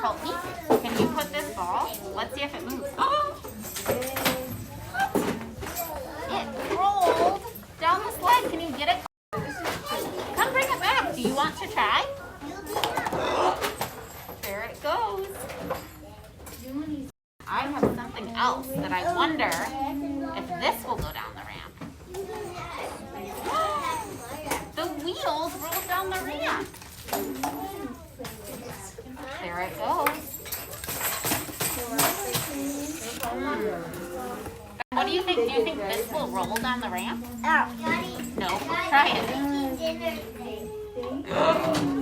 help me. Can you put this ball? Let's see if it moves. It rolled down the slide. Can you get it? Come bring it back. Do you want to try? There it goes. I have something else that I wonder if this will go down the ramp. The wheels roll down the ramp. There it goes. What do you think? Do you think this will roll down the ramp? Oh, No, try it.